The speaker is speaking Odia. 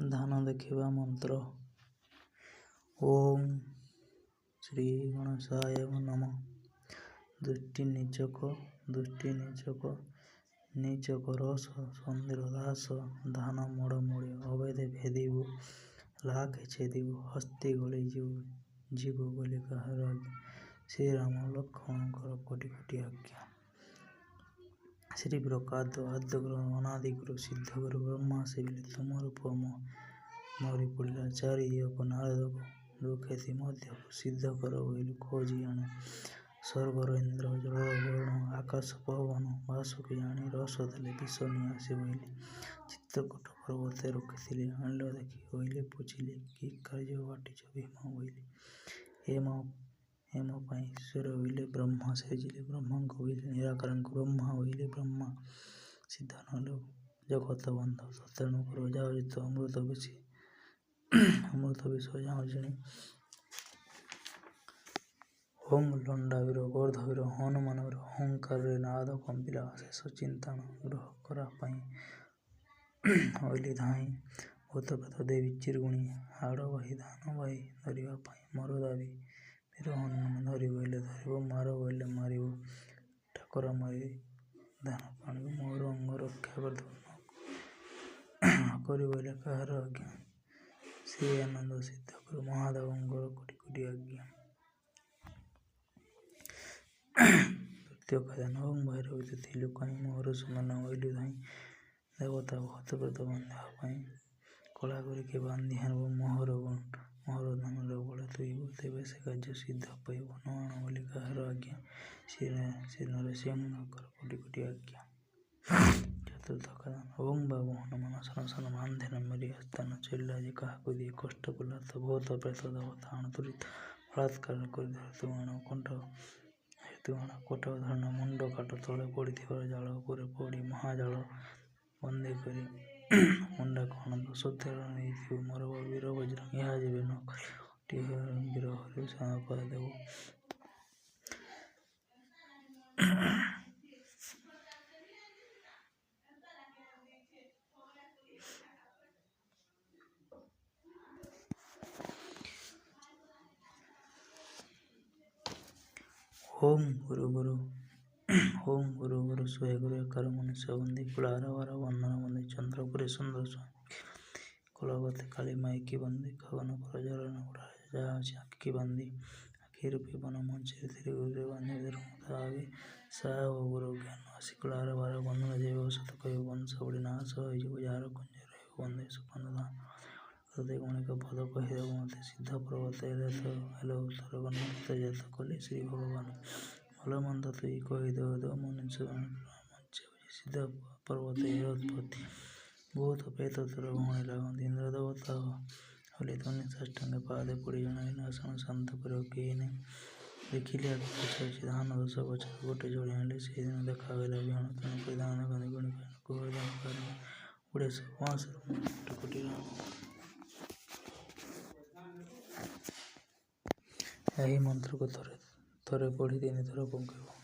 ଧାନ ଦେଖିବା ମନ୍ତ୍ର। ଓଁ ଶ୍ରୀ ଗଣେଶାୟ ନମଃ। ଦୃଷ୍ଟି ନିଚକ ରସ ସନ୍ଧିର ଦାସ ଧାନ ମୋଡ଼ ମୋଡ଼ି ଅଭେଦ ଭେଦିବୁ ଲାଖେ ଛେଦିବୁ ହସ୍ତେ ଗଳି ଯିବୁ ବୋଲି କାହାର ଆଜ୍ଞା। ଶ୍ରୀରାମ ଲକ୍ଷ୍ମଣଙ୍କର କୋଟି କୋଟି ଆଜ୍ଞା। ଶ୍ରୀ ପ୍ରକାଦ ଆଦ୍ୟଗୁରୁ ଅନାଦିଗୁରୁ ସିଦ୍ଧଗୁରୁ ବ୍ରହ୍ମା ସେବିଲେ ତୁମ ରୂପ ମରି ପଡ଼ିଲା ଚାରି ଦିଅକ ନାରଦକୁ ଦୁଃଖେତି ମଧ୍ୟକୁ ସିଦ୍ଧ କର ବୋଇଲୁ ଖୋଜି ଆଣି ସ୍ୱର୍ଗର ଇନ୍ଦ୍ର ଜଳର ବରୁଣ ଆକାଶ ପବନ ବାସୁକି ଜାଣି ରସ ଦେଲେ ବିଷ ନିଆସି ବୋଇଲେ ଚିତ୍ରକୂଟ ପର୍ବତେ ରଖିଥିଲେ ଆଣିଲ ଦେଖି ବୋଇଲେ ପୁଛିଲେ କି କାର୍ଯ୍ୟ ବାଟିଛ ଭୀମ ବୋଇଲେ ହେମ ପାଇଁ ଈଶ୍ୱର ବୋଇଲେ ବ୍ରହ୍ମା ସିରିଜିଲେ ବ୍ରହ୍ମାଙ୍କୁ ବୋଇଲେ ନିରାକାରଙ୍କୁ ବ୍ରହ୍ମା ବୋଇଲେ ବ୍ରହ୍ମା ସିଦ୍ଧ ନହେଲେ ଜଗତ ବନ୍ଧ ତେଣୁ କର ଯାଉଚିତ ଅମୃତ ବିଷ ଯାଉ ଜିଣି ଓଂ ଲଣ୍ଡାବୀର ଗର୍ଦ୍ଧବୀର ହନୁମାନବୀର ଅହଙ୍କାରରେ ନାଦ କମ୍ପିଲା ଶେଷ ଚିନ୍ତାଣ ଗ୍ରହ କରା ପାଇଁ ଅଇଲି ଧାଇଁ ଭୂତପ୍ରେତ ଦେବୀ ଚିରଗୁଣି ହାଡ଼ ବାହି ଧାନ ବାହି ଧରିବା ପାଇଁ ମର ଦାବି ବୀର ହନୁମାନ ଧରି ବୋଇଲେ ଧରିବ ମାର ବୋଇଲେ ମାରିବ ଠାକରା ମାରି ଧାନ ପାଣିବ ମୋର ଅଙ୍ଗ ରକ୍ଷା କରିଦେବ ନକରି ବୋଇଲେ କାହାର ଆଜ୍ଞା। ଶ୍ରୀ ଆନନ୍ଦ ସିଦ୍ଧଗୁରୁ ମହାଦେବଙ୍କର କୋଟି କୋଟି ଆଜ୍ଞା। ତୃତୀୟ ଖାଦାନ ଓଁ ଭୈରବୀ ତିଥି ଲୁକାଇଁ ମୋହର ସୁମନ ଅଇଲୁ ଧାଇଁ ଦେବତା ଭୂତପ୍ରେତ ବାନ୍ଧିବା ପାଇଁ କଳା କରିକି ବାନ୍ଧି ଆଣିବ ମୋହର ଧନରେ ବଳେ ତୁଇବ ତେବେ ସେ କାର୍ଯ୍ୟ ସିଦ୍ଧ ପାଇବ ନ ଆଣ ବୋଲି କାହାର ଆଜ୍ଞା। ଶ୍ରୀ ନରସିଂହଙ୍କର କୋଟି କୋଟି ଆଜ୍ଞା। ଚତୁର୍ଥ ଖାଦାନ ଓଁ ବାବୁ ହନୁମାନ ସନ ମାନ୍ଧେନ ମେରି ଆସ୍ଥାନ ଚଳିଲା ଯେ କାହାକୁ ଦିଏ କଷ୍ଟ କଲା ତ ଭୂତ ପ୍ରେତ ଦେବତା ଆଣ ତୁରିତ ବଳାତ୍କାର କରି ଧରି ତୁ ଆଣ କୋଟ ଧରଣ ମୁଣ୍ଡ କାଟ ତଳେ ପଡ଼ିଥିବାର ଜାଳ ଉପରେ ପଡ଼ି ମହାଜାଳ ବନ୍ଦୀ କରି ମୁଣ୍ଡାକୁ ଆଣ 10 ତେଲ ନେଇଥିବୁ ମୋର ବୀର ବଜ୍ରଙ୍ଗ ଏହା ଯେବେ ନ କରି ଗୋଟିଏ ବୀର ହରି ପାଦ ଦେବୁ। ଓಂ ଗୁରୁ ଗୁରୁ ଶହେ ଗୁରୁ ଏକାର ମନୁଷ୍ୟ ବନ୍ଦୀ କୁଳାର ବାର ବନ୍ଧନ ବନ୍ଦୀ ଚନ୍ଦ୍ରପୁରୀ ସୁନ୍ଦର ସ୍ୱାମୀ କୁଳବତୀ କାଳୀ ମାଇକି ବନ୍ଦୀ ଗଗନ କର ଜଳନ ଉଡ଼ାରେ ଯାହା ଅଛି ଆଖି ବାନ୍ଧି ଆଖି ରୂପୀ ବନ ମଞ୍ଚରେ ଧୀରେ ଗୁରୁରେ ବାନ୍ଧି ଧର୍ମତା ଆଗେ ସାହା ଓ ଗୁରୁ ଜ୍ଞାନ ଆସି କୁଳାର ବାର ବନ୍ଧନ ଯେବେ ଔଷଧ କହିବ ବଂଶ ବଢ଼ି ନାଶ ହୋଇଯିବ ଯାହାର କୁଞ୍ଜ ରହିବ ବନ୍ଦେ ସୁପନ୍ଦ ଧାନ ତତେ ଗଣିକ ପଦ କହିଦେବ ମତେ ସିଦ୍ଧ ପର୍ବତ ହେଲେ ଉତ୍ତର ଗଣ ତତେ ଜାତ କଲେ ଶ୍ରୀ ଭଗବାନ ଭଲ ମନ୍ଦ ତୁଇ କହିଦେଉ ମନୁଷ୍ୟ ମଞ୍ଚେ ବୁଝି ସିଦ୍ଧ ପର୍ବତ ଏ ଉତ୍ପତ୍ତି ଭୂତ ପ୍ରେତ ତୋର ଭଉଣୀ ଲାଗନ୍ତି ଇନ୍ଦ୍ର ଦେବତା ହଲି ଧନି ସାଷ୍ଟାଙ୍ଗେ ପାଦେ ପଡ଼ି ଜଣାଇଲେ ଆସନ ଶାନ୍ତ କରିବ କେହି ନାହିଁ ଦେଖିଲି ଆଗ ପଛ ଅଛି ଧାନ 10 ଗଛରୁ ଗୋଟେ ଯୋଡ଼ି ଆଣିଲେ ସେହିଦିନ ଦେଖାଗଲା ବିହନ ତେଣୁ କରି ଧାନ ଦେଖନ୍ତି ଗୁଣି କହିନକୁ ହରିଧାନ କାରଣ ଉଡ଼େ ସବୁ ବାଉଁଶରୁ କୋଟି କୋଟି ରାଣ। ଏହି ମନ୍ତ୍ରକୁ ଥରେ ପଢ଼ି 3 ଥର ପକେଇବ।